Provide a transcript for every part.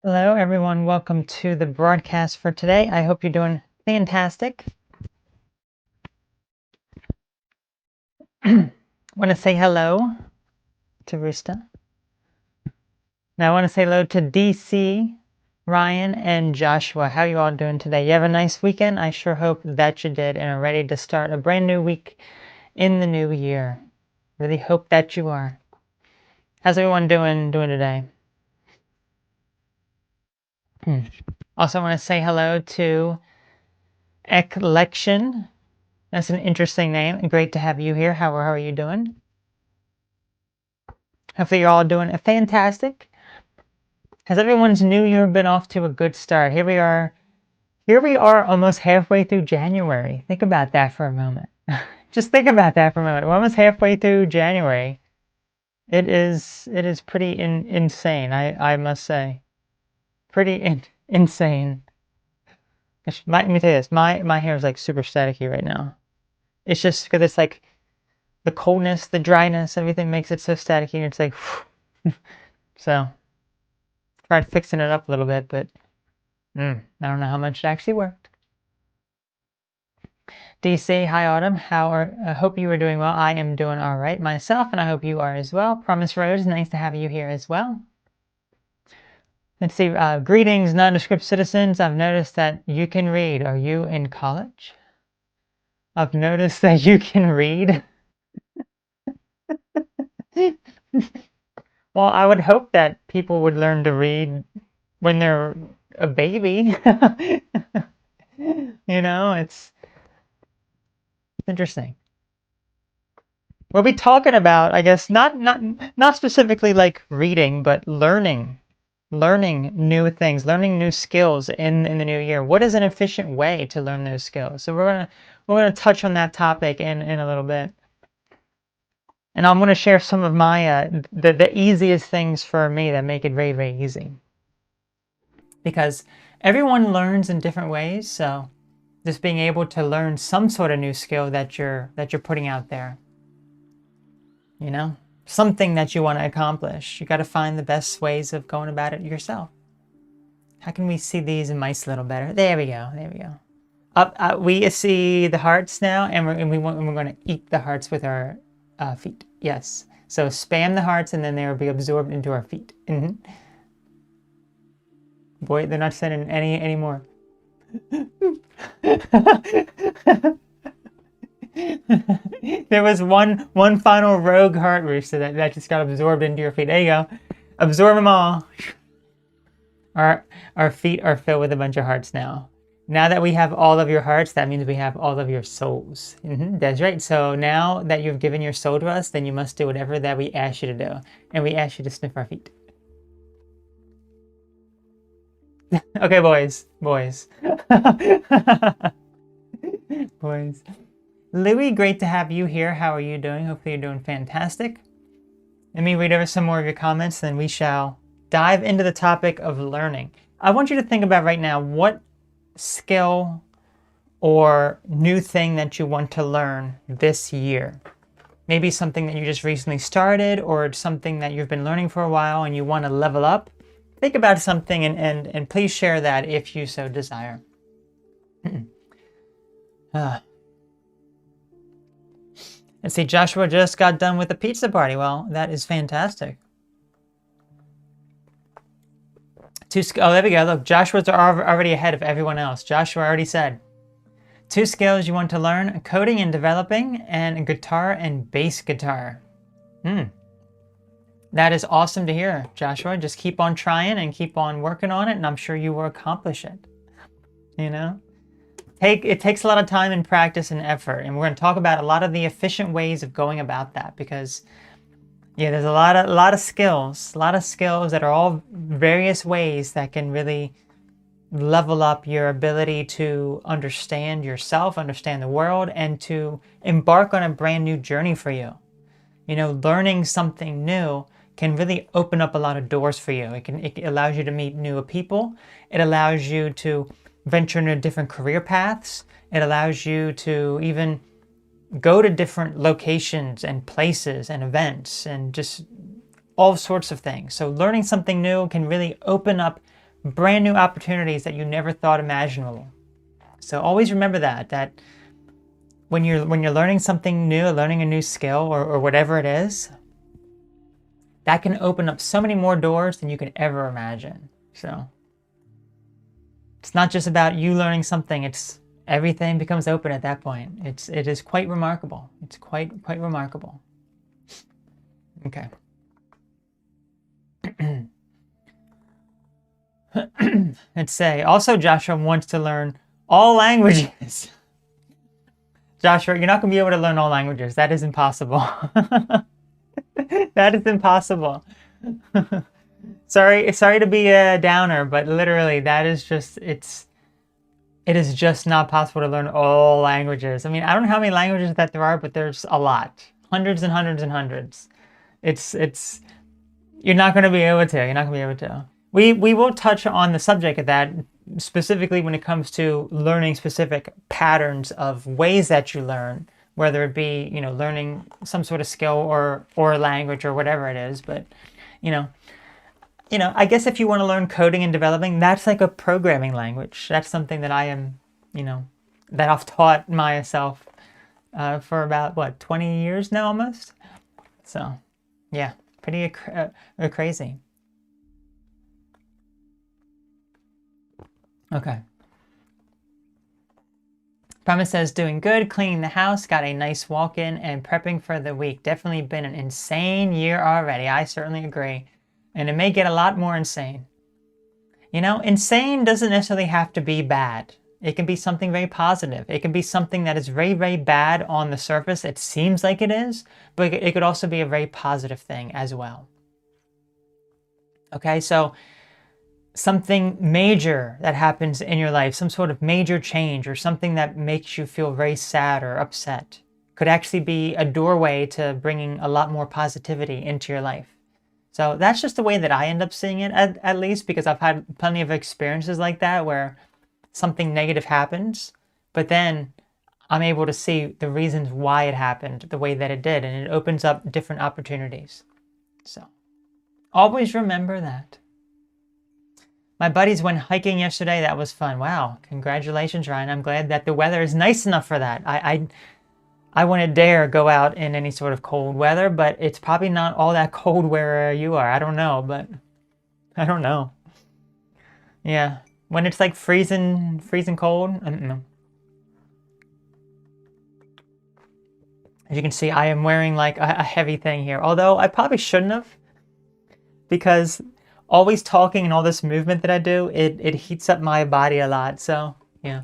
Hello, everyone. Welcome to the broadcast for today. I hope you're doing fantastic. Want to say hello to Rista. Now, I want to say hello to DC, Ryan, and Joshua. How you all doing today? You have a nice weekend? I sure hope that you did and are ready to start a brand new week in the new year. Really hope that you are. How's everyone doing today? Also, I want to say hello to Eclection. That's an interesting name. Great to have you here. How are you doing? Hopefully you're all doing fantastic. Has everyone's new year been off to a good start? Here we are. Here we are almost halfway through January. Think about that for a moment. Just think about that for a moment. We're almost halfway through January. It is pretty insane, I must say. Pretty insane. Let me tell you this. My hair is like super staticky right now. It's just because it's like the coldness, the dryness, everything makes it so staticky. And it's like, so tried fixing it up a little bit, but I don't know how much it actually worked. DC, hi Autumn. I hope you are doing well. I am doing all right myself, and I hope you are as well. Promise Rose, nice to have you here as well. Let's see. Greetings, nondescript citizens. I've noticed that you can read. Are you in college? I've noticed that you can read. Well, I would hope that people would learn to read when they're a baby. You know, it's interesting. We'll be talking about, I guess, not specifically like reading, but learning new things, learning new skills in the new year. What is an efficient way to learn those skills? So we're gonna touch on that topic in a little bit. And I'm going to share some of my the easiest things for me that make it very easy. Because everyone learns in different ways, so just being able to learn some sort of new skill that you're putting out there. You know, something that you want to accomplish. You got to find the best ways of going about it yourself. How can we see these mice a little better? There we go. There we go. Up, we see the hearts now, and we're going to eat the hearts with our feet. Yes. So spam the hearts, and then they will be absorbed into our feet. Boy, they're not sending any anymore. There was one final rogue heart rooster that just got absorbed into your feet. There you go. Absorb them all. Our feet are filled with a bunch of hearts now. Now that we have all of your hearts, that means we have all of your souls. That's right. So now that you've given your soul to us, then you must do whatever that we ask you to do. And we ask you to sniff our feet. Okay, boys. Boys. Boys. Louie, great to have you here. How are you doing? Hopefully you're doing fantastic. Let me read over some more of your comments, then we shall dive into the topic of learning. I want you to think about right now what skill or new thing that you want to learn this year. Maybe something that you just recently started, or something that you've been learning for a while and you want to level up. Think about something and please share that if you so desire. Let's see, Joshua just got done with the pizza party. Well, that is fantastic. Oh, there we go. Look, Joshua's already ahead of everyone else. Joshua already said. 2 skills you want to learn: coding and developing, and guitar and bass guitar. That is awesome to hear, Joshua. Just keep on trying and keep on working on it, and I'm sure you will accomplish it. You know? It takes a lot of time and practice and effort, and we're going to talk about a lot of the efficient ways of going about that, because yeah, there's a lot of skills that are all various ways that can really level up your ability to understand yourself, understand the world, and to embark on a brand new journey for you. You know, learning something new can really open up a lot of doors for you. It allows you to meet new people. It allows you to venture into different career paths. It allows you to even go to different locations and places and events and just all sorts of things. So learning something new can really open up brand new opportunities that you never thought imaginable. So always remember that when you're learning something new, learning a new skill or whatever it is, that can open up so many more doors than you can ever imagine. So it's not just about you learning something, it's everything becomes open at that point. It is quite remarkable. It's quite remarkable. Okay. Let's say also Joshua wants to learn all languages. Joshua, you're not going to be able to learn all languages. That is impossible. That is impossible. Sorry to be a downer, but literally that is just, it is just not possible to learn all languages. I mean, I don't know how many languages that there are, but there's a lot. Hundreds and hundreds and hundreds. You're not going to be able to. You're not going to be able to. We will touch on the subject of that, specifically when it comes to learning specific patterns of ways that you learn, whether it be, learning some sort of skill or a language or whatever it is. But, I guess if you want to learn coding and developing, that's like a programming language. That's something that I am, that I've taught myself for about, 20 years now almost? So, yeah, pretty crazy. Okay. Promise says, doing good, cleaning the house, got a nice walk-in, and prepping for the week. Definitely been an insane year already. I certainly agree. And it may get a lot more insane. Insane doesn't necessarily have to be bad. It can be something very positive. It can be something that is very, very bad on the surface. It seems like it is, but it could also be a very positive thing as well. Okay, so something major that happens in your life, some sort of major change or something that makes you feel very sad or upset, could actually be a doorway to bringing a lot more positivity into your life. So that's just the way that I end up seeing it, at least, because I've had plenty of experiences like that where something negative happens, but then I'm able to see the reasons why it happened the way that it did, and it opens up different opportunities. So always remember that. My buddies went hiking yesterday. That was fun. Wow. Congratulations, Ryan. I'm glad that the weather is nice enough for that. I wouldn't dare go out in any sort of cold weather, but it's probably not all that cold where you are. I don't know, but I don't know. Yeah. When it's like freezing cold, I don't know. As you can see, I am wearing like a heavy thing here, although I probably shouldn't have, because always talking and all this movement that I do, it heats up my body a lot. So, yeah.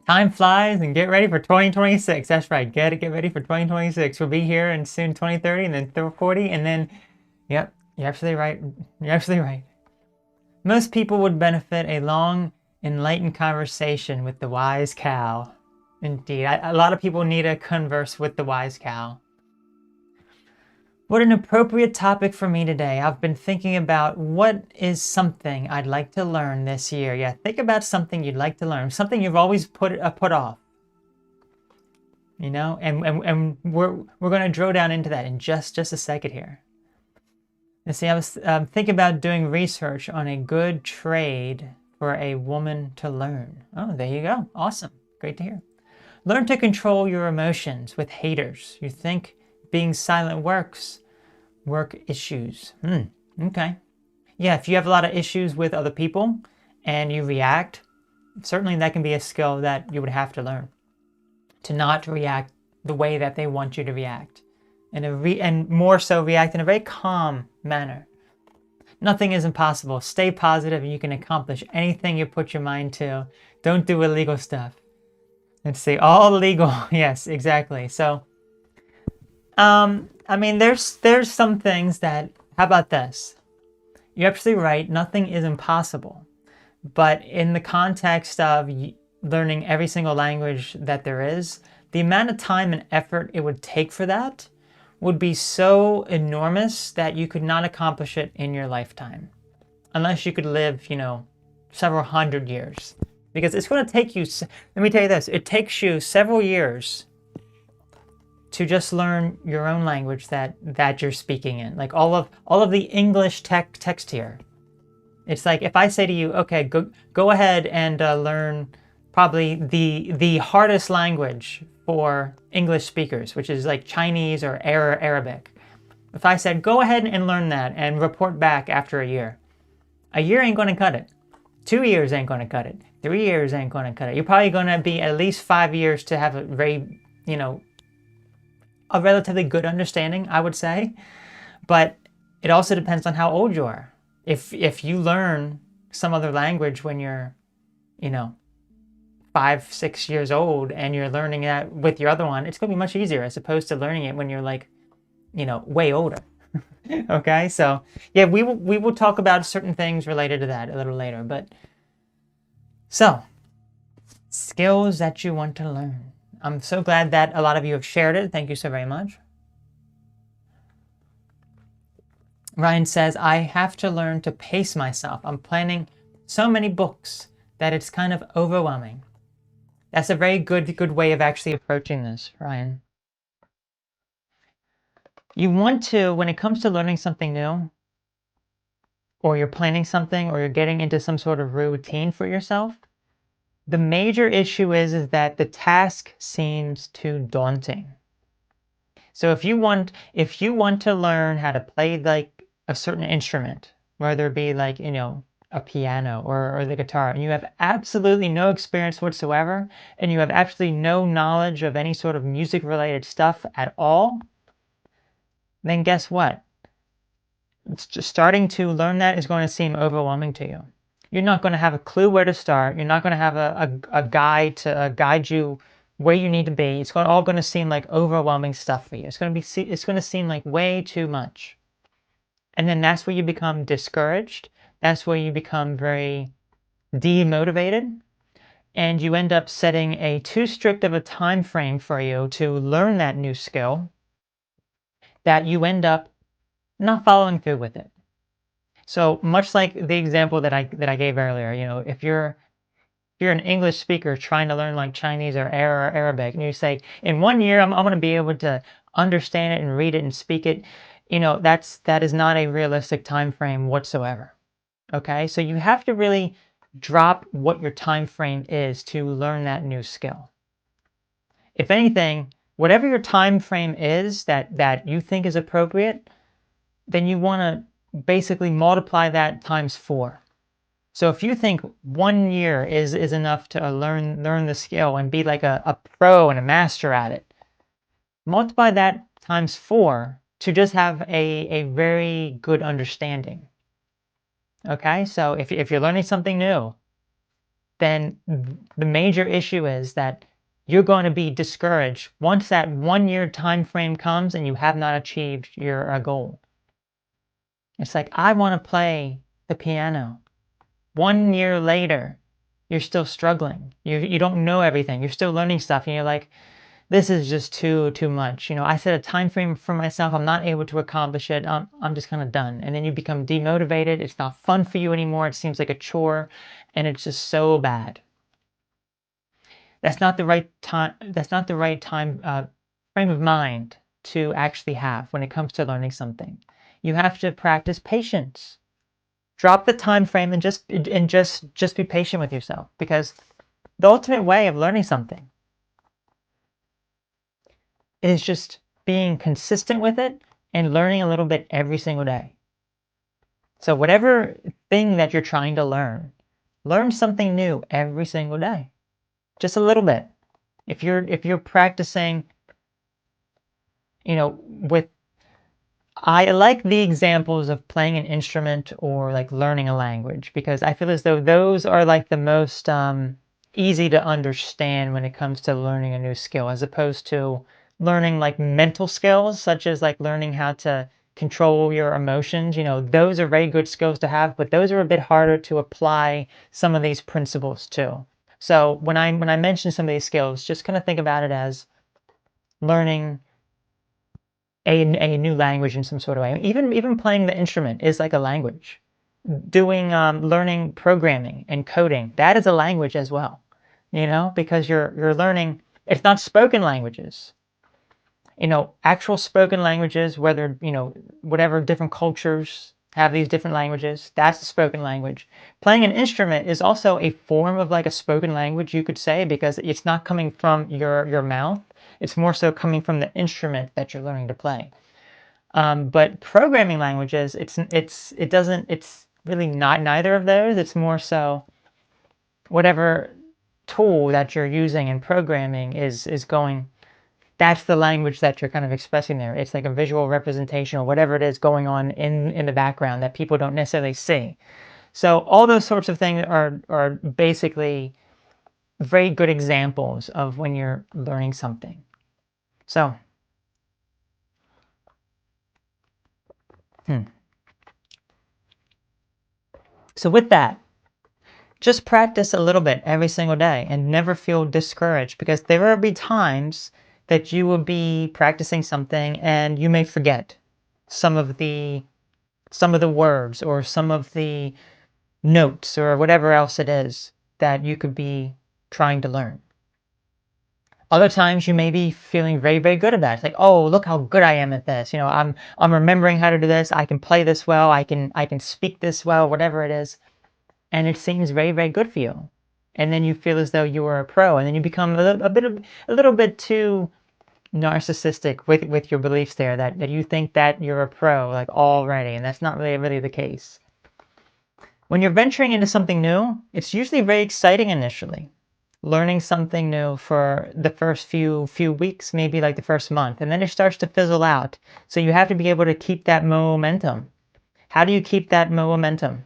Time flies, and get ready for 2026. That's right. Get ready for 2026. We'll be here in soon 2030 and then 40 and then, yep, you're absolutely right. You're absolutely right. Most people would benefit a long, enlightened conversation with the wise cow. Indeed, a lot of people need to converse with the wise cow. What an appropriate topic for me today. I've been thinking about what is something I'd like to learn this year. Yeah, think about something you'd like to learn, something you've always put off. And we're going to drill down into that in just a second here. You see, I was thinking about doing research on a good trade for a woman to learn. Oh, there you go. Awesome. Great to hear. Learn to control your emotions with haters. You think being silent works. Work issues. Okay. Yeah, if you have a lot of issues with other people and you react, certainly that can be a skill that you would have to learn. To not react the way that they want you to react. And more so react in a very calm manner. Nothing is impossible. Stay positive and you can accomplish anything you put your mind to. Don't do illegal stuff. Let's see, all legal. Yes, exactly. So, I mean, there's some things that, how about this? You're absolutely right. Nothing is impossible. But in the context of learning every single language that there is, the amount of time and effort it would take for that would be so enormous that you could not accomplish it in your lifetime. Unless you could live, several hundred years. Because it's going to take you, let me tell you this, it takes you several years to just learn your own language that you're speaking in. Like all of the English text here. It's like if I say to you, okay, go ahead and learn probably the hardest language for English speakers, which is like Chinese or Arabic. If I said, go ahead and learn that and report back after a year ain't going to cut it. 2 years ain't going to cut it. 3 years ain't going to cut it. You're probably going to be at least 5 years to have a very, a relatively good understanding, I would say. But it also depends on how old you are. If you learn some other language when you're, 5, 6 years old and you're learning that with your other one, it's going to be much easier as opposed to learning it when you're like, way older. Okay, so yeah, we will talk about certain things related to that a little later. But so skills that you want to learn. I'm so glad that a lot of you have shared it. Thank you so very much. Ryan says, I have to learn to pace myself. I'm planning so many books that it's kind of overwhelming. That's a very good way of actually approaching this, Ryan. You want to, when it comes to learning something new, or you're planning something, or you're getting into some sort of routine for yourself, the major issue is that the task seems too daunting. So if you want to learn how to play like a certain instrument, whether it be like, a piano or the guitar, and you have absolutely no experience whatsoever, and you have absolutely no knowledge of any sort of music related stuff at all, then guess what? Just starting to learn that is going to seem overwhelming to you. You're not going to have a clue where to start. You're not going to have a guide to guide you where you need to be. It's all going to seem like overwhelming stuff for you. It's going to seem like way too much. And then that's where you become discouraged. That's where you become very demotivated. And you end up setting a too strict of a time frame for you to learn that new skill that you end up not following through with it. So much like the example that I gave earlier, if you're an English speaker trying to learn like Chinese or Arabic, and you say, in 1 year I'm going to be able to understand it and read it and speak it, that is not a realistic time frame whatsoever. Okay, so you have to really drop what your time frame is to learn that new skill. If anything, whatever your time frame is that you think is appropriate, then you want to basically multiply that times 4. So if you think 1 year is enough to learn the skill and be like a pro and a master at it, multiply that times 4 to just have a very good understanding. Okay, so if you're learning something new, then the major issue is that you're going to be discouraged once that 1 year time frame comes and you have not achieved your goal. It's like, I want to play the piano. 1 year later, you're still struggling. You don't know everything. You're still learning stuff, and you're like, this is just too much. I set a time frame for myself. I'm not able to accomplish it. I'm just kind of done. And then you become demotivated. It's not fun for you anymore. It seems like a chore, and it's just so bad. That's not the right time. That's not the right time frame of mind to actually have when it comes to learning something. You have to practice patience. Drop the time frame and just be patient with yourself, because the ultimate way of learning something is just being consistent with it and learning a little bit every single day. So whatever thing that you're trying to learn something new every single day. Just a little bit. If you're practicing, with I like the examples of playing an instrument or like learning a language, because I feel as though those are like the most easy to understand when it comes to learning a new skill, as opposed to learning like mental skills, such as like learning how to control your emotions. Those are very good skills to have, but those are a bit harder to apply some of these principles to. So when I mention some of these skills, just kind of think about it as learning a new language in some sort of way. Even playing the instrument is like a language. Learning programming and coding, that is a language as well. Because you're learning. It's not spoken languages, Actual spoken languages, whether, whatever different cultures have these different languages, that's the spoken language. Playing an instrument is also a form of like a spoken language, you could say, because it's not coming from your mouth. It's more so coming from the instrument that you're learning to play. But programming languages, it's really not neither of those. It's more so whatever tool that you're using in programming is going, that's the language that you're kind of expressing there. It's like a visual representation or whatever it is going on in the background that people don't necessarily see. So all those sorts of things are basically very good examples of when you're learning something. So, so with that, just practice a little bit every single day and never feel discouraged, because there will be times that you will be practicing something and you may forget some of the words or some of the notes or whatever else it is that you could be trying to learn. Other times you may be feeling very, very good about it. It's like, oh, look how good I am at this. I'm remembering how to do this. I can play this well. I can speak this well, whatever it is. And it seems very, very good for you. And then you feel as though you are a pro, and then you become a little bit too narcissistic with your beliefs there, that you think that you're a pro like already, and that's not really the case. When you're venturing into something new, it's usually very exciting initially. Learning something new for the first few weeks, maybe like the first month, and then it starts to fizzle out. So you have to be able to keep that momentum. How do you keep that momentum?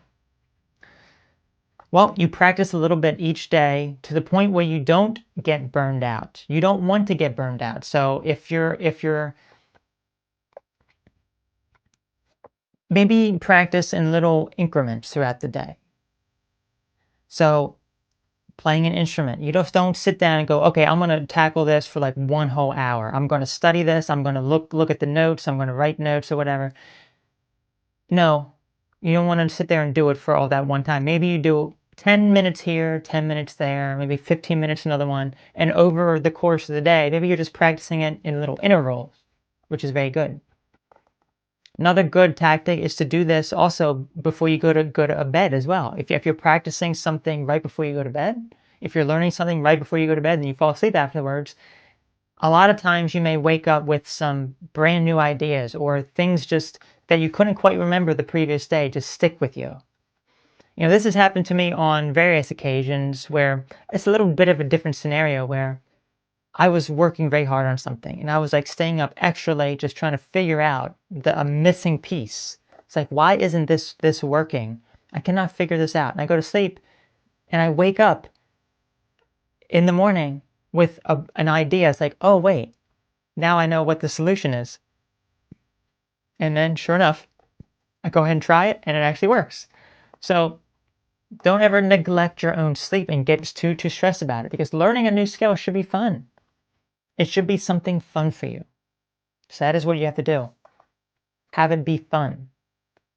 Well, you practice a little bit each day to the point where you don't get burned out. You don't want to get burned out. So if you're maybe practice in little increments throughout the day. So playing an instrument, you just don't sit down and go, okay, I'm going to tackle this for like one whole hour. I'm going to study this. I'm going to look at the notes. I'm going to write notes or whatever. No, you don't want to sit there and do it for all that one time. Maybe you do 10 minutes here, 10 minutes there, maybe 15 minutes another one. And over the course of the day, maybe you're just practicing it in little intervals, which is very good. Another good tactic is to do this also before you go to bed as well. If you're practicing something right before you go to bed, if you're learning something right before you go to bed and you fall asleep afterwards, a lot of times you may wake up with some brand new ideas or things just that you couldn't quite remember the previous day just stick with you. This has happened to me on various occasions where it's a little bit of a different scenario where I was working very hard on something and I was like staying up extra late just trying to figure out a missing piece. It's like, why isn't this working? I cannot figure this out. And I go to sleep and I wake up in the morning with an idea. It's like, oh wait, now I know what the solution is. And then sure enough, I go ahead and try it and it actually works. So don't ever neglect your own sleep and get too stressed about it, because learning a new skill should be fun. It should be something fun for you. So that is what you have to do. Have it be fun.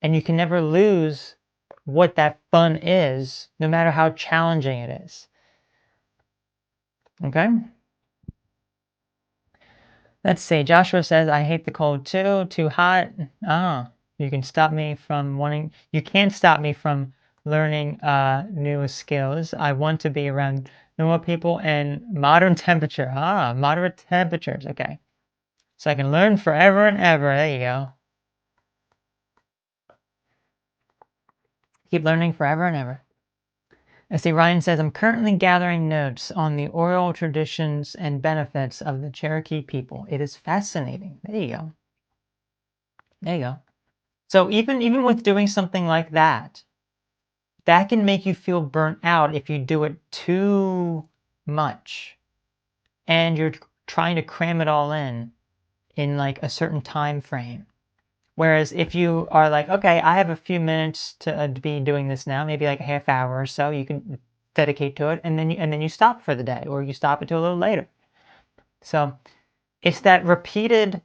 And you can never lose what that fun is, no matter how challenging it is. Okay? Let's see. Joshua says, I hate the cold too. Too hot. You can't stop me from learning new skills. I want to be around normal people and moderate temperature. Moderate temperatures. Okay. So I can learn forever and ever. There you go. Keep learning forever and ever. I see Ryan says, I'm currently gathering notes on the oral traditions and benefits of the Cherokee people. It is fascinating. There you go. There you go. So even with doing something like that, that can make you feel burnt out if you do it too much and you're trying to cram it all in like a certain time frame. Whereas if you are like, okay, I have a few minutes to be doing this now, maybe like a half hour or so, you can dedicate to it, and then you stop for the day, or you stop until a little later. So it's that repeated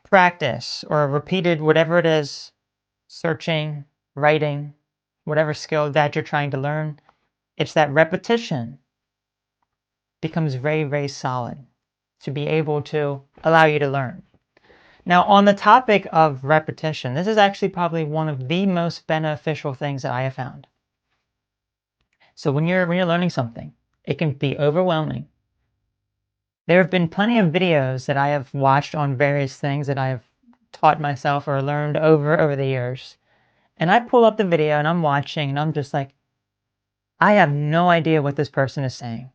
practice or repeated whatever it is, searching, writing, whatever skill that you're trying to learn, it's that repetition becomes very, very solid. to be able to allow you to learn. Now, on the topic of repetition, this is actually probably one of the most beneficial things that I have found. So when you're learning something, it can be overwhelming. There have been plenty of videos that I have watched on various things that I have taught myself or learned over the years. And I pull up the video and I'm watching and I'm just like, I have no idea what this person is saying.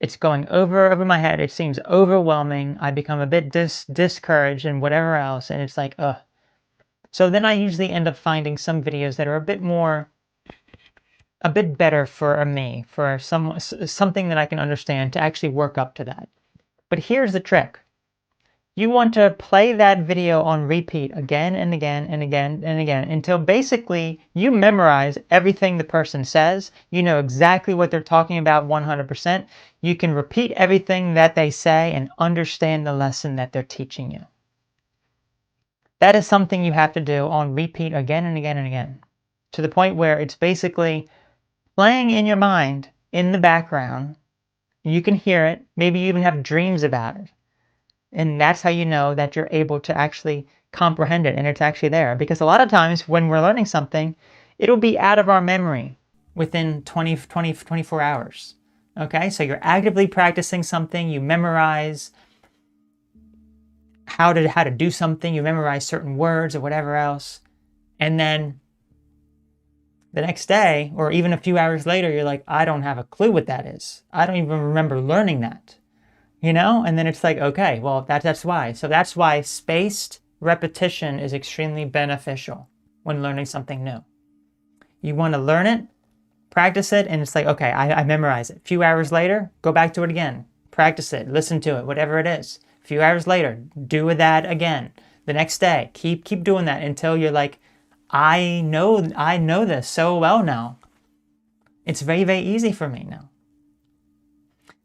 It's going over my head. It seems overwhelming. I become a bit discouraged and whatever else. And it's like, ugh. So then I usually end up finding some videos that are a bit better for me, for something that I can understand to actually work up to that. But here's the trick. You want to play that video on repeat again and again and again and again until basically you memorize everything the person says. You know exactly what they're talking about 100%. You can repeat everything that they say and understand the lesson that they're teaching you. That is something you have to do on repeat again and again and again, to the point where it's basically playing in your mind in the background. You can hear it. Maybe you even have dreams about it. And that's how you know that you're able to actually comprehend it and it's actually there. Because a lot of times when we're learning something, it'll be out of our memory within 24 hours. Okay, so you're actively practicing something, you memorize how to do something, you memorize certain words or whatever else. And then the next day, or even a few hours later, you're like, I don't have a clue what that is. I don't even remember learning that. You know, and then it's like, okay, well, that's why. So that's why spaced repetition is extremely beneficial when learning something new. You want to learn it, practice it, and it's like, okay, I memorize it. A few hours later, go back to it again. Practice it, listen to it, whatever it is. A few hours later, do that again. The next day, keep doing that until you're like, I know this so well now. It's very, very easy for me now.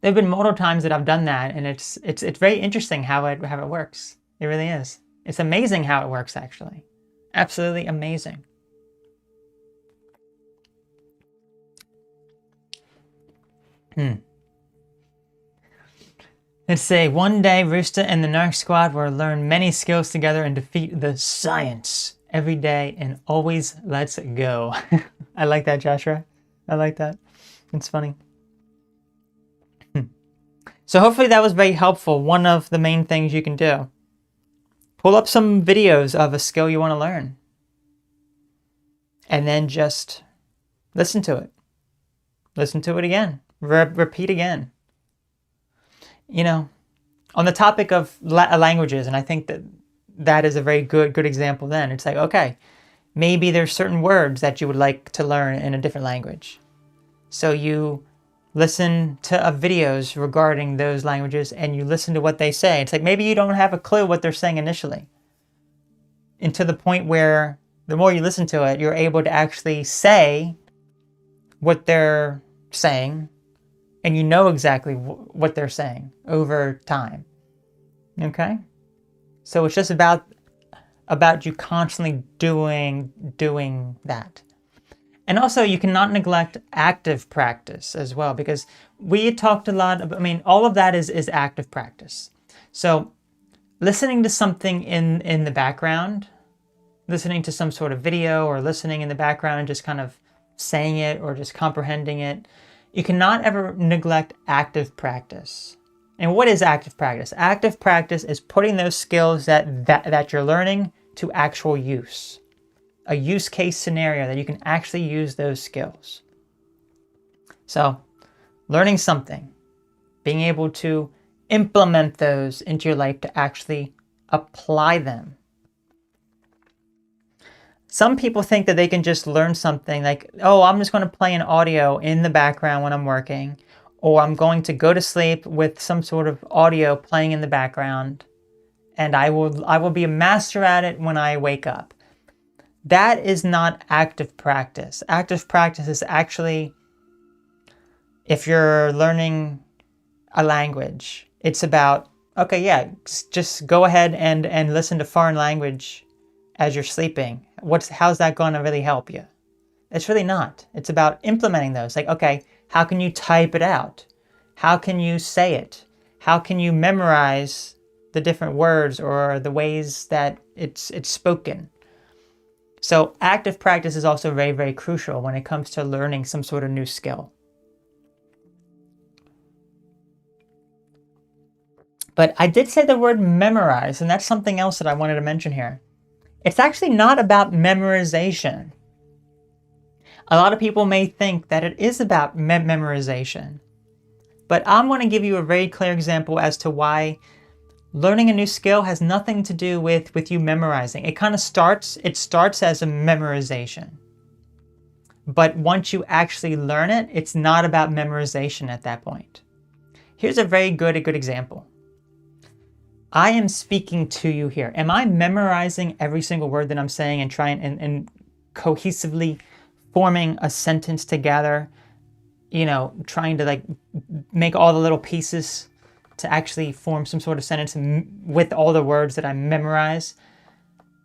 There have been multiple times that I've done that, and it's very interesting how it works. It really is. It's amazing how it works, actually. Absolutely amazing. Let's say one day Rooster and the Narc Squad will learn many skills together and defeat the science every day and always let's go. I like that, Joshua. I like that. It's funny. So hopefully that was very helpful. One of the main things you can do. Pull up some videos of a skill you want to learn. And then just listen to it. Listen to it again. Repeat again. You know, on the topic of languages, and I think that is a very good example then. It's like, okay, maybe there's certain words that you would like to learn in a different language. So you listen to videos regarding those languages and you listen to what they say. It's like maybe you don't have a clue what they're saying initially. And to the point where the more you listen to it, you're able to actually say what they're saying and you know exactly what they're saying over time. Okay? So it's just about you constantly doing that. And also, you cannot neglect active practice as well, because we talked a lot about, I mean, all of that is active practice. So listening to something in the background, listening to some sort of video or listening in the background and just kind of saying it or just comprehending it, you cannot ever neglect active practice. And what is active practice? Active practice is putting those skills that you're learning to actual use. A use case scenario that you can actually use those skills. So, learning something, being able to implement those into your life to actually apply them. Some people think that they can just learn something like, oh, I'm just going to play an audio in the background when I'm working, or I'm going to go to sleep with some sort of audio playing in the background, and I will be a master at it when I wake up. That is not active practice. Active practice is actually, if you're learning a language, it's about, okay, yeah, just go ahead and listen to foreign language as you're sleeping. How's that going to really help you? It's really not. It's about implementing those. Like, okay, how can you type it out? How can you say it? How can you memorize the different words or the ways that it's spoken? So active practice is also very, very crucial when it comes to learning some sort of new skill. But I did say the word memorize, and that's something else that I wanted to mention here. It's actually not about memorization. A lot of people may think that it is about memorization. But I'm going to give you a very clear example as to why learning a new skill has nothing to do with you memorizing. It kind of starts as a memorization. But once you actually learn it, it's not about memorization at that point. Here's a very good example. I am speaking to you here. Am I memorizing every single word that I'm saying and trying and cohesively forming a sentence together? You know, trying to like make all the little pieces to actually form some sort of sentence with all the words that I memorize?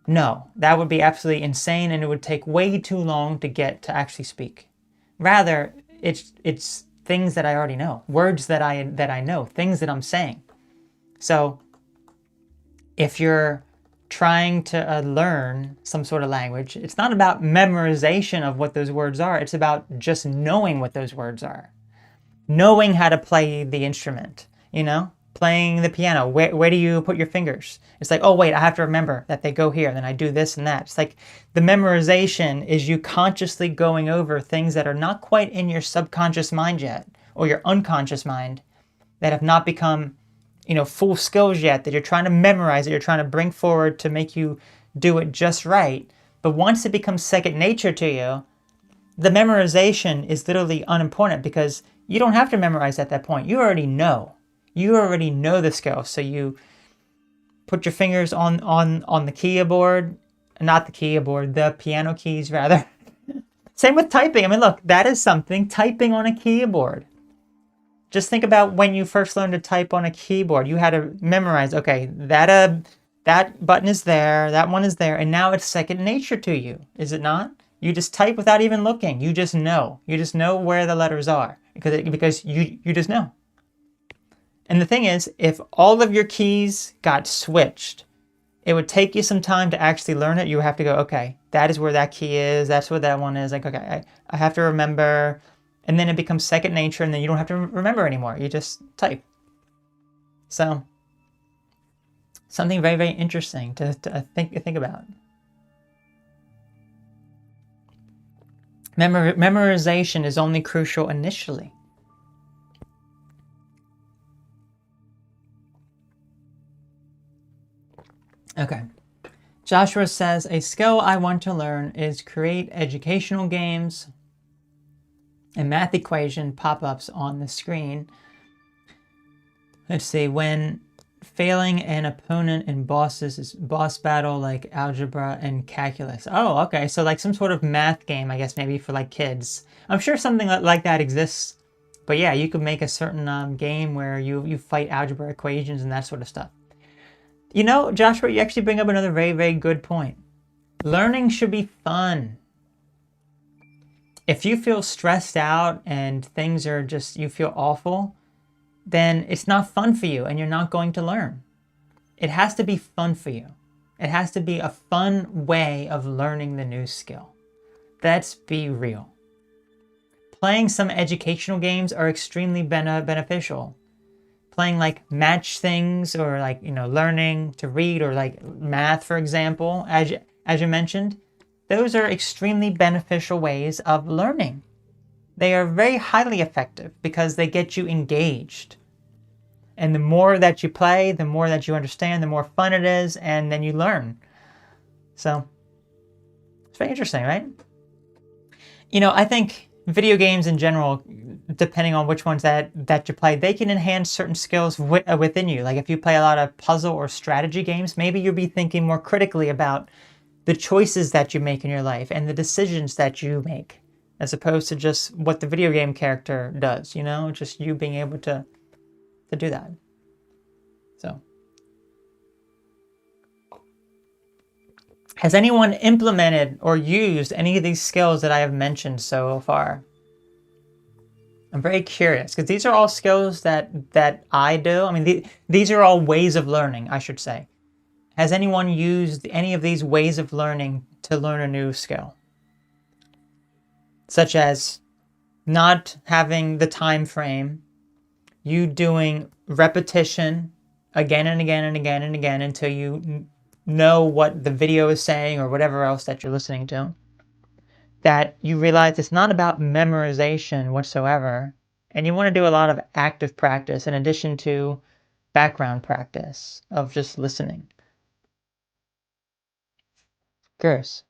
No, that would be absolutely insane, and it would take way too long to get to actually speak. Rather, it's things that I already know, words that I know, things that I'm saying. So if you're trying to learn some sort of language, it's not about memorization of what those words are. It's about just knowing what those words are. Knowing how to play the instrument, you know? Playing the piano. Where do you put your fingers? It's like, oh wait, I have to remember that they go here, then I do this and that. It's like the memorization is you consciously going over things that are not quite in your subconscious mind yet, or your unconscious mind, that have not become, you know, full skills yet, that you're trying to memorize, that you're trying to bring forward to make you do it just right. But once it becomes second nature to you, the memorization is literally unimportant, because you don't have to memorize at that point. You already know. You already know the skill. So you put your fingers on the keyboard, not the keyboard, the piano keys rather. Same with typing. I mean, look, that is something, typing on a keyboard. Just think about when you first learned to type on a keyboard. You had to memorize, okay, that button is there, that one is there, and now it's second nature to you, is it not? You just type without even looking. You just know. You just know where the letters are because you just know. And the thing is, if all of your keys got switched, it would take you some time to actually learn it. You have to go, okay, that is where that key is. That's where that one is. Like, okay, I have to remember. And then it becomes second nature, and then you don't have to remember anymore. You just type. So, something very, very interesting to think about. Memorization is only crucial initially. Okay. Joshua says, a skill I want to learn is create educational games and math equation pop-ups on the screen. Let's see, when failing an opponent in boss battle like algebra and calculus. Oh, okay, so like some sort of math game, I guess maybe for like kids. I'm sure something like that exists. But yeah, you could make a certain game where you fight algebra equations and that sort of stuff. You know, Joshua, you actually bring up another very, very good point. Learning should be fun. If you feel stressed out and things are just, you feel awful, then it's not fun for you and you're not going to learn. It has to be fun for you. It has to be a fun way of learning the new skill. Let's be real. Playing some educational games are extremely beneficial. Playing like match things, or like, you know, learning to read, or like math, for example, as you mentioned, those are extremely beneficial ways of learning. They are very highly effective because they get you engaged. And the more that you play, the more that you understand, the more fun it is, and then you learn. So, it's very interesting, right? You know, I think video games in general, depending on which ones that you play, they can enhance certain skills within you. Like if you play a lot of puzzle or strategy games, maybe you'll be thinking more critically about the choices that you make in your life and the decisions that you make, as opposed to just what the video game character does, you know, just you being able to do that. So, has anyone implemented or used any of these skills that I have mentioned so far? I'm very curious because these are all skills that I do. I mean, these are all ways of learning, I should say. Has anyone used any of these ways of learning to learn a new skill? Such as not having the time frame, you doing repetition again and again and again and again until you know what the video is saying or whatever else that you're listening to. That you realize it's not about memorization whatsoever, and you want to do a lot of active practice in addition to background practice of just listening. Curious.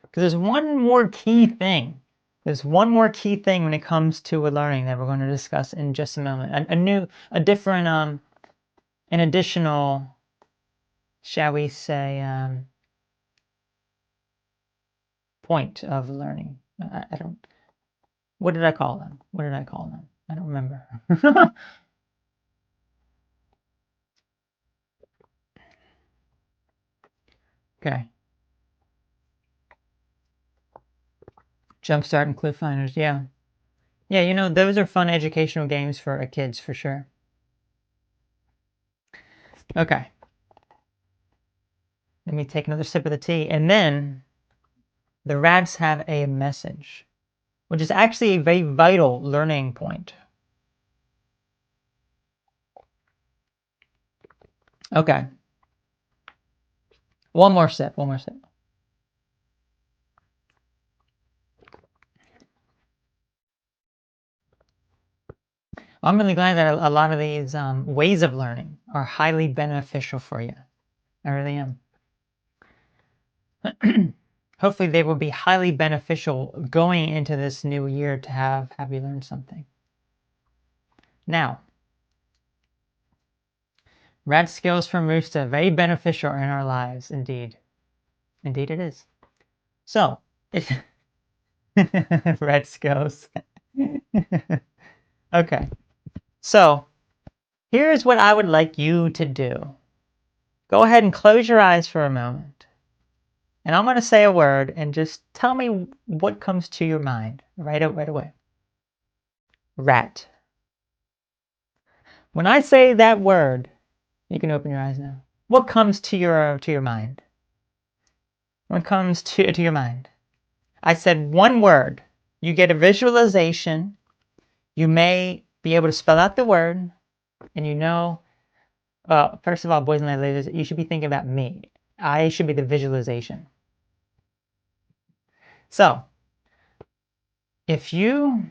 Because there's one more key thing. There's one more key thing when it comes to learning that we're going to discuss in just a moment. An additional, shall we say, point of learning. I don't, what did I call them? What did I call them? I don't remember. Okay. Jumpstart and Cliffhangers, yeah. Yeah, you know, those are fun educational games for kids, for sure. Okay. Let me take another sip of the tea. And then the rats have a message, which is actually a very vital learning point. Okay. One more sip, one more sip. I'm really glad that a lot of these ways of learning are highly beneficial for you. I really am. Hopefully they will be highly beneficial going into this new year to have you learn something. Now, rat skills from Roosta, very beneficial in our lives, indeed. Indeed it is. So, rat skills. Okay. So, here's what I would like you to do. Go ahead and close your eyes for a moment. And I'm going to say a word and just tell me what comes to your mind right away. Rat. When I say that word, you can open your eyes now. What comes to your mind? What comes to your mind? I said one word. You get a visualization. You may be able to spell out the word, and you know, well, first of all, boys and ladies, you should be thinking about me. I should be the visualization. So, if you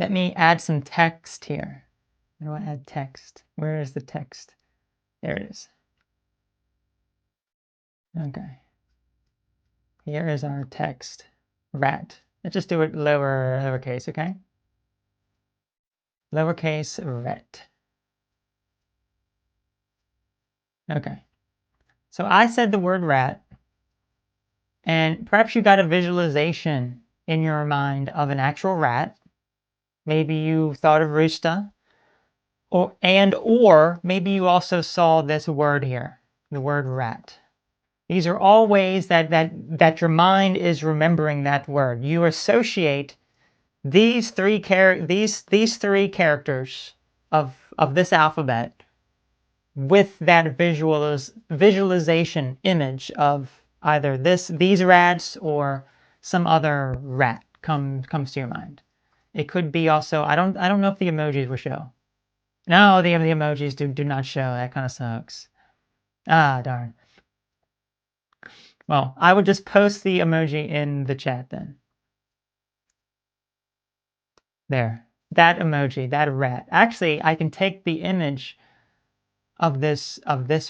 let me add some text here. How do I add text? Where is the text? There it is. Okay. Here is our text. Rat. Let's just do it lowercase, okay? Lowercase rat. Okay. So I said the word rat, and perhaps you got a visualization in your mind of an actual rat. Maybe you thought of Roosta, or maybe you also saw this word here, the word rat. These are all ways that your mind is remembering that word. You associate these three characters of this alphabet with that visualization image of either these rats or some other rat comes to your mind. It could be also, I don't know if the emojis will show. No, the emojis do not show. That kind of sucks. Ah, darn. Well, I would just post the emoji in the chat then. There. That emoji, that rat. Actually, I can take the image of this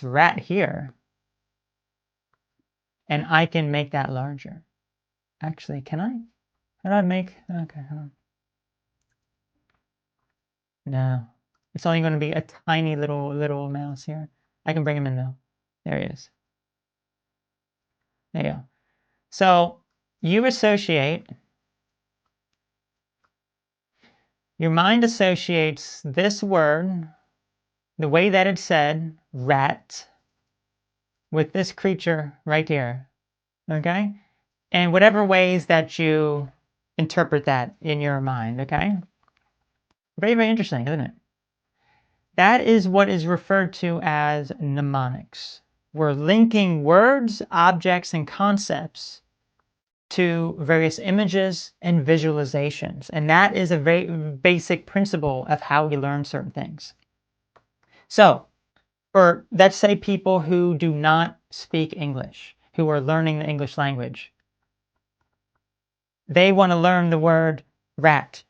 rat here, and I can make that larger. Actually, can I? How do I make? Okay, hold on. No, it's only going to be a tiny little mouse here. I can bring him in though. There he is. There you go. So you associate. Your mind associates this word, the way that it's said, rat, with this creature right here. Okay? And whatever ways that you interpret that in your mind, okay? Very, very interesting, isn't it? That is what is referred to as mnemonics. We're linking words, objects, and concepts to various images and visualizations. And that is a very basic principle of how we learn certain things. So, for let's say people who do not speak English, who are learning the English language, they want to learn the word rat.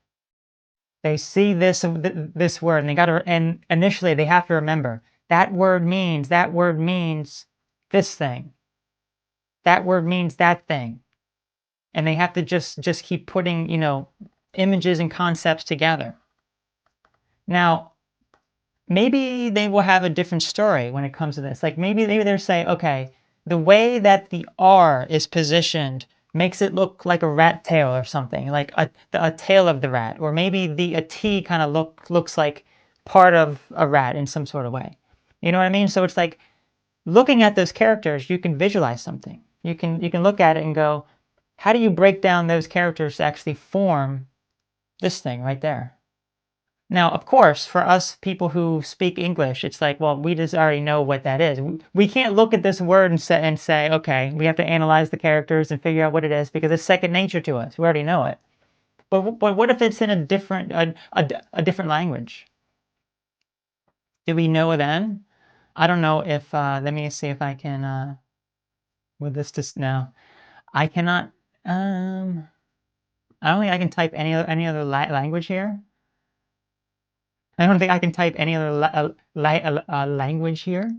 They see this word and they got to, and initially they have to remember that word means this thing. That word means that thing. And they have to just keep putting, images and concepts together. Now, maybe they will have a different story when it comes to this. Like maybe they'll say, okay, the way that the R is positioned makes it look like a rat tail or something, like a tail of the rat. Or maybe a T kind of looks like part of a rat in some sort of way. You know what I mean? So it's like looking at those characters, you can visualize something. You can look at it and go, how do you break down those characters to actually form this thing right there? Now, of course, for us people who speak English, it's like, well, we just already know what that is. We can't look at this word and say, okay, we have to analyze the characters and figure out what it is because it's second nature to us. We already know it. But what if it's in a different language? Do we know then? I don't know if, let me see if I can, with this just now. I cannot, I don't think I can type any other language here. I don't think I can type any other language here.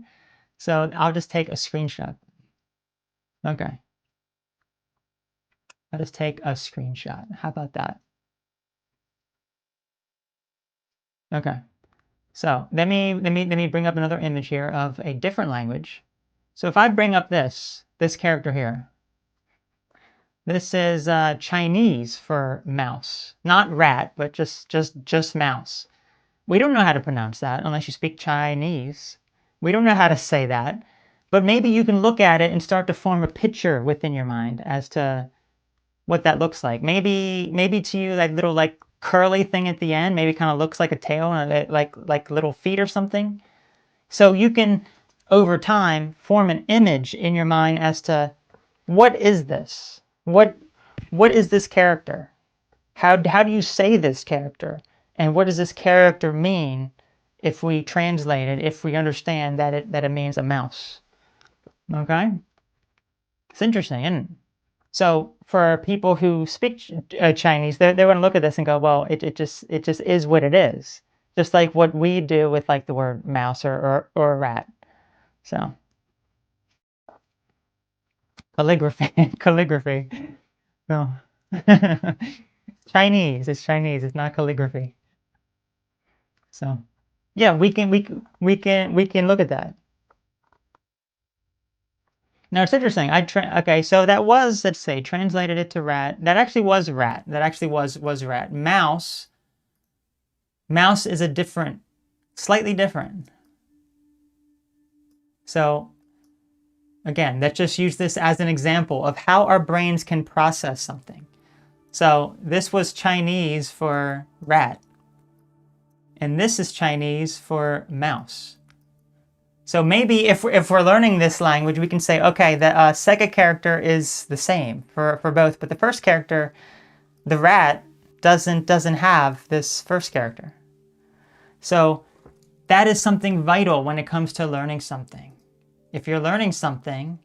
So I'll just take a screenshot. Okay. I'll just take a screenshot. How about that? Okay. So let me bring up another image here of a different language. So if I bring up this character here, this is Chinese for mouse, not rat, but just mouse. We don't know how to pronounce that unless you speak Chinese. We don't know how to say that, but maybe you can look at it and start to form a picture within your mind as to what that looks like. Maybe to you that little like curly thing at the end maybe kind of looks like a tail and like little feet or something. So you can over time form an image in your mind as to what is this? What is this character? How do you say this character? And what does this character mean if we translate it, if we understand that it means a mouse? Okay? It's interesting, isn't it? So for people who speak Chinese, they're going to look at this and go, well, it just is what it is. Just like what we do with like the word mouse or rat. So calligraphy. No. Chinese. It's Chinese. It's not calligraphy. So yeah, we can look at that. Now it's interesting. Okay, so that was, let's say, translated it to rat. That actually was rat. That actually was rat. Mouse is a different, slightly different. So again, let's just use this as an example of how our brains can process something. So this was Chinese for rat. And this is Chinese for mouse. So maybe if we're learning this language, we can say, okay, the second character is the same for both, but the first character, the rat, doesn't have this first character. So that is something vital when it comes to learning something. If you're learning something,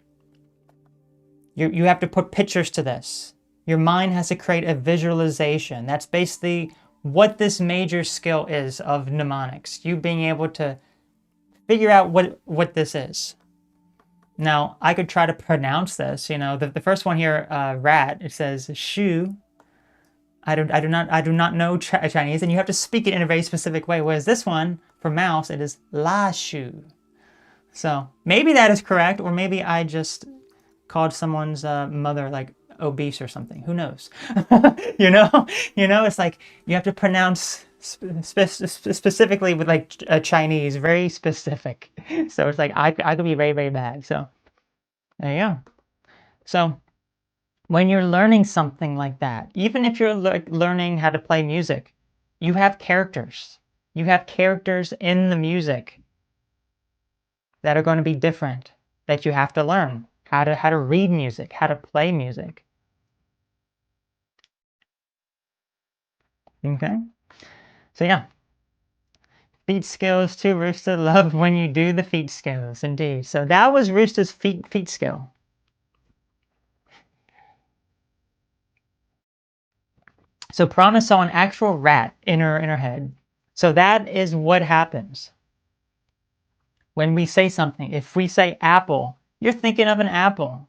you have to put pictures to this. Your mind has to create a visualization. That's basically what this major skill is of mnemonics. You being able to figure out what this is. Now, I could try to pronounce this. The first one here, rat, it says shu. I do not know Chinese, and you have to speak it in a very specific way. Whereas this one, for mouse, it is la shu. So maybe that is correct, or maybe I just called someone's mother like obese or something. Who knows? It's like you have to pronounce specifically with like Chinese, very specific. So it's like I could be very, very bad. So there you go. So When you're learning something like that, even if you're learning how to play music, you have characters. You have characters in the music that are going to be different, that you have to learn how to read music, how to play music. Okay? So yeah. Feet skills too, Rooster. Love when you do the feet skills, indeed. So that was Rooster's feet skill. So Prana saw an actual rat in her head. So that is what happens when we say something. If we say apple, you're thinking of an apple.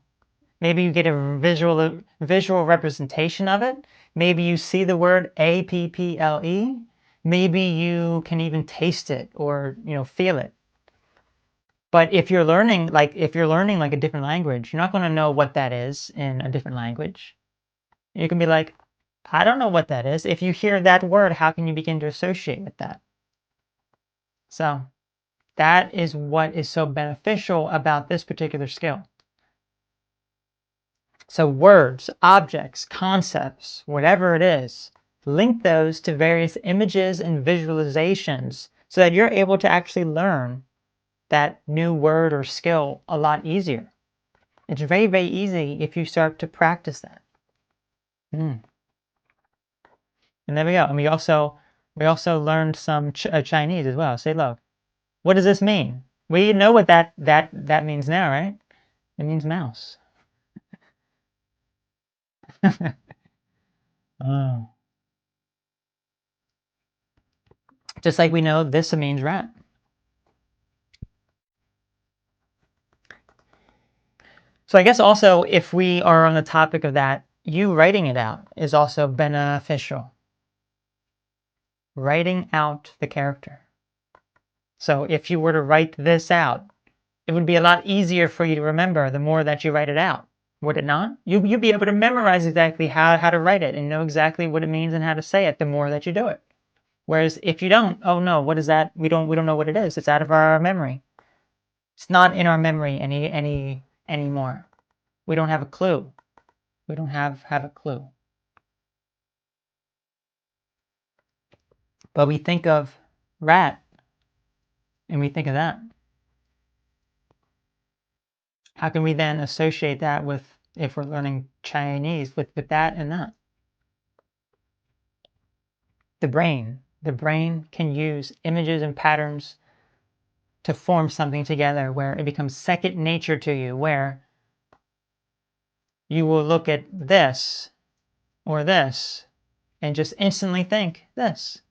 Maybe you get a visual representation of it. Maybe you see the word apple. Maybe you can even taste it or feel it. But if you're learning like a different language, you're not going to know what that is in a different language. You can be like, I don't know what that is. If you hear that word, how can you begin to associate with that? So that is what is so beneficial about this particular skill. So words, objects, concepts, whatever it is, link those to various images and visualizations so that you're able to actually learn that new word or skill a lot easier. It's very, very easy if you start to practice that. And there we go. And we also learned some Chinese as well. Say, look, what does this mean? We know what that means now, right? It means mouse. Oh. Just like we know this means rat. So I guess also, if we are on the topic of that, you writing it out is also beneficial. Writing out the character. So if you were to write this out, it would be a lot easier for you to remember the more that you write it out. Would it not? You'd be able to memorize exactly how to write it and know exactly what it means and how to say it the more that you do it. Whereas if you don't, oh no, what is that? We don't know what it is. It's out of our memory. It's not in our memory anymore. We don't have a clue. We don't have a clue. But we think of rat and we think of that. How can we then associate that with, if we're learning Chinese, with that and that? The brain can use images and patterns to form something together where it becomes second nature to you, where you will look at this or this and just instantly think this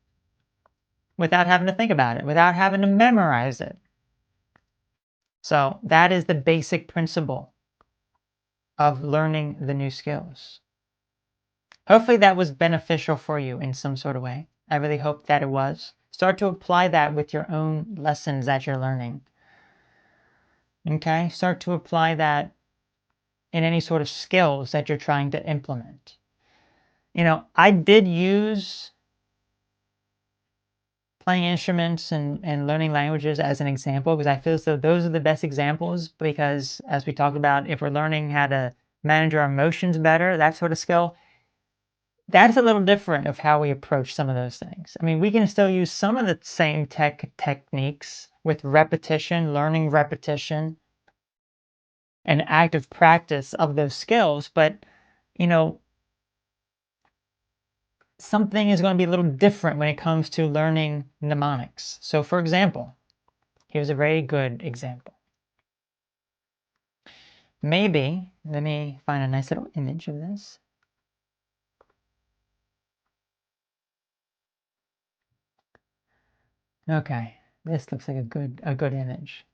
without having to think about it, without having to memorize it. So that is the basic principle of learning the new skills. Hopefully that was beneficial for you in some sort of way. I really hope that it was. Start to apply that with your own lessons that you're learning. Okay? Start to apply that in any sort of skills that you're trying to implement. I did use playing instruments and learning languages as an example because I feel as though those are the best examples, because as we talked about, if we're learning how to manage our emotions better, that sort of skill, that's a little different of how we approach some of those things. I mean, we can still use some of the same techniques with repetition, learning repetition, and active practice of those skills, but something is going to be a little different when it comes to learning mnemonics. So for example, here's a very good example. Maybe, let me find a nice little image of this. Okay, this looks like a good image.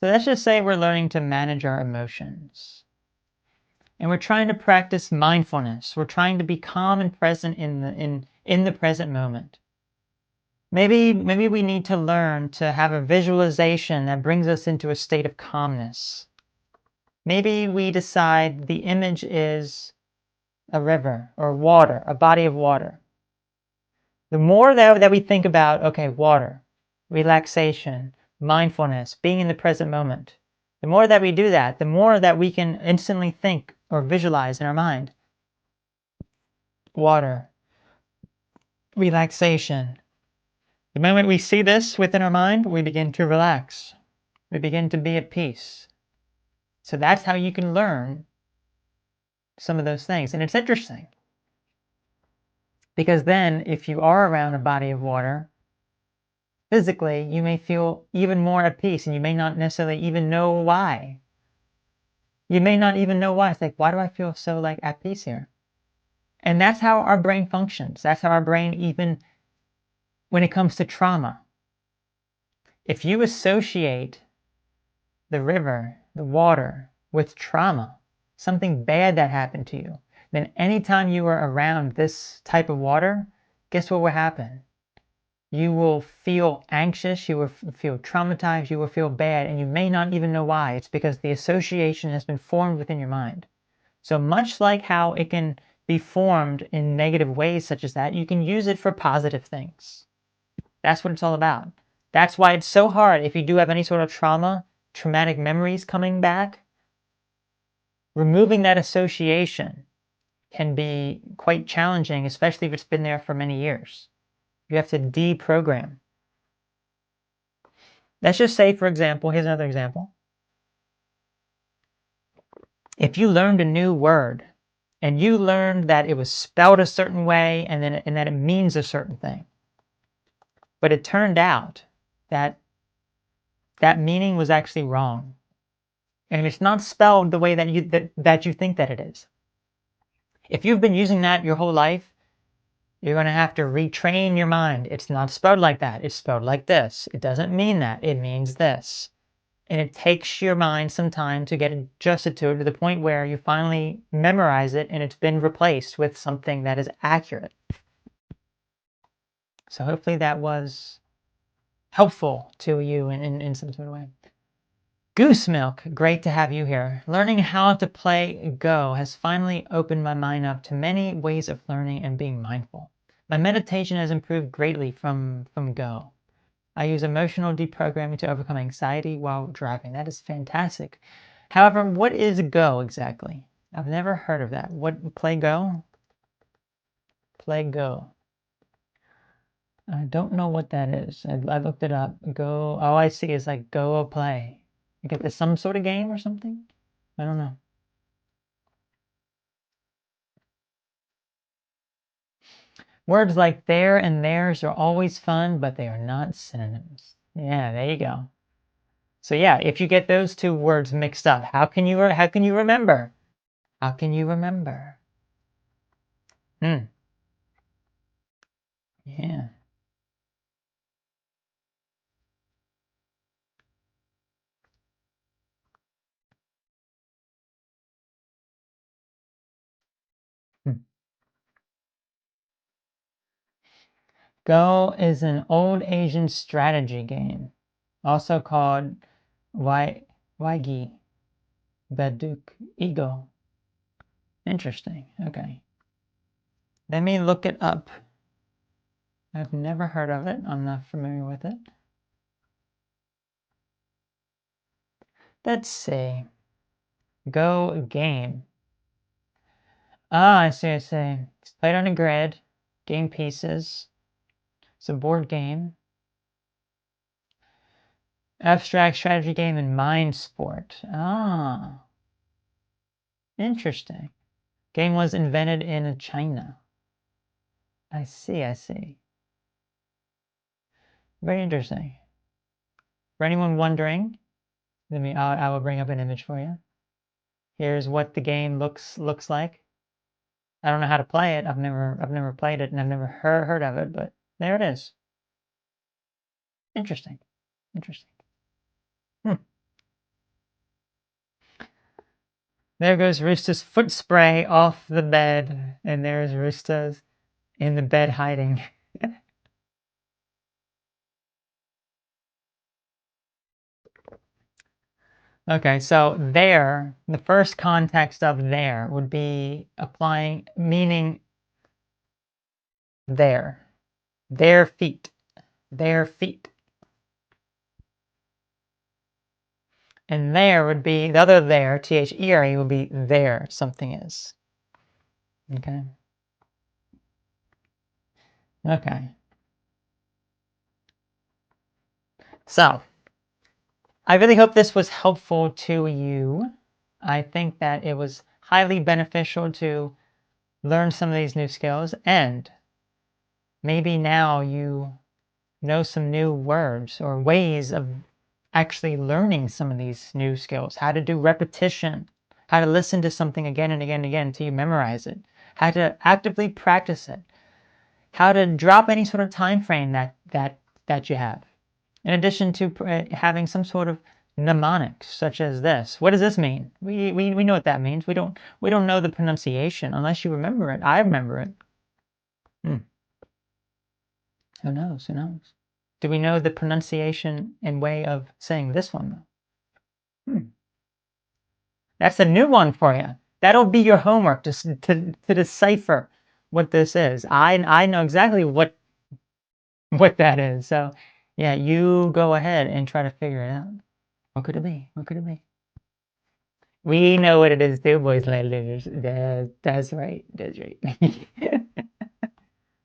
So let's just say we're learning to manage our emotions. And we're trying to practice mindfulness. We're trying to be calm and present in the present moment. Maybe we need to learn to have a visualization that brings us into a state of calmness. Maybe we decide the image is a river or water, a body of water. The more that we think about, okay, water, relaxation, mindfulness, being in the present moment, the more that we do that, the more that we can instantly think or visualize in our mind water, relaxation. The moment we see this within our mind, we begin to relax. We begin to be at peace. So that's how you can learn some of those things. And it's interesting because then if you are around a body of water, physically, you may feel even more at peace and you may not necessarily even know why. You may not even know why. It's like, why do I feel so like at peace here? And that's how our brain functions. That's how our brain, even when it comes to trauma. If you associate the river, the water, with trauma, something bad that happened to you, then anytime you are around this type of water, guess what will happen? You will feel anxious, you will feel traumatized, you will feel bad, and you may not even know why. It's because the association has been formed within your mind. So much like how it can be formed in negative ways such as that, you can use it for positive things. That's what it's all about. That's why it's so hard if you do have any sort of trauma, traumatic memories coming back. Removing that association can be quite challenging, especially if it's been there for many years. You have to deprogram. Let's just say, for example, here's another example. If you learned a new word and you learned that it was spelled a certain way and that it means a certain thing, but it turned out that that meaning was actually wrong, and it's not spelled the way that you think that it is. If you've been using that your whole life, you're going to have to retrain your mind. It's not spelled like that. It's spelled like this. It doesn't mean that. It means this. And it takes your mind some time to get adjusted to it, to the point where you finally memorize it and it's been replaced with something that is accurate. So hopefully that was helpful to you in some sort of way. Goose Milk, great to have you here. Learning how to play Go has finally opened my mind up to many ways of learning and being mindful. My meditation has improved greatly from Go. I use emotional deprogramming to overcome anxiety while driving. That is fantastic. However, what is Go exactly? I've never heard of that. What, play Go? Play Go. I don't know what that is. I looked it up. Go, all I see is like Go play. I get this some sort of game or something? I don't know. Words like there and theirs are always fun, but they are not synonyms. Yeah, there you go. So yeah, if you get those two words mixed up, how can you remember? How can you remember? Yeah. Hmm. Go is an old Asian strategy game, also called Waigi, Baduk, Ego. Interesting. Okay. Let me look it up. I've never heard of it. I'm not familiar with it. Let's see. Go game. Ah, I see, I see. It's played on a grid. Game pieces. It's a board game. Abstract strategy game and mind sport. Ah. Interesting. Game was invented in China. I see, I see. Very interesting. For anyone wondering, I will bring up an image for you. Here's what the game looks like. I don't know how to play it. I've never played it and I've never heard of it, but there it is. Interesting. Interesting. There goes Rooster's foot spray off the bed, and there's Rooster's in the bed hiding. Okay, so there, the first context of there would be meaning there. Their feet. Their feet. And there would be, the other there, T-H-E-R-E, would be there something is. Okay? Okay. So, I really hope this was helpful to you. I think that it was highly beneficial to learn some of these new skills, and maybe now you know some new words or ways of actually learning some of these new skills. How to do repetition, how to listen to something again and again and again until you memorize it, how to actively practice it, how to drop any sort of time frame that you have. In addition to having some sort of mnemonics such as this. What does this mean? We know what that means. We don't know the pronunciation unless you remember it. I remember it. Who knows? Who knows? Do we know the pronunciation and way of saying this one though? That's a new one for you. That'll be your homework to decipher what this is. I know exactly what that is. So yeah, you go ahead and try to figure it out. What could it be? What could it be? We know what it is too, boys and ladies. That's right. That's right.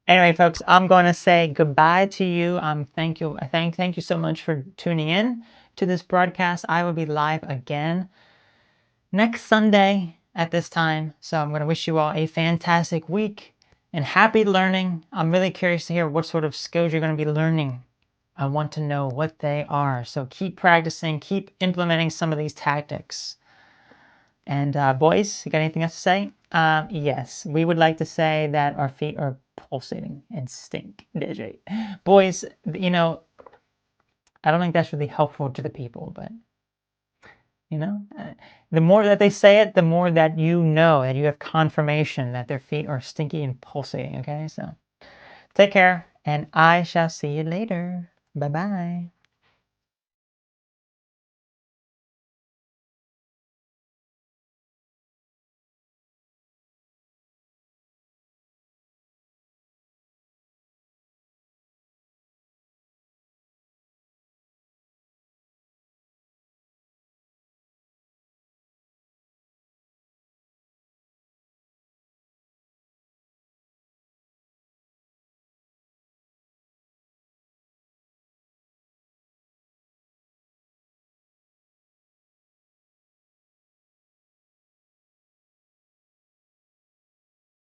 Anyway, folks, I'm going to say goodbye to you. Thank you. Thank you so much for tuning in to this broadcast. I will be live again next Sunday at this time. So I'm going to wish you all a fantastic week and happy learning. I'm really curious to hear what sort of skills you're going to be learning. I want to know what they are. So keep practicing, keep implementing some of these tactics. And boys, you got anything else to say? Yes, we would like to say that our feet are pulsating and stink. DJ. Boys, I don't think that's really helpful to the people, but the more that they say it, the more that you know that you have confirmation that their feet are stinky and pulsating. Okay, so take care, and I shall see you later. Bye bye.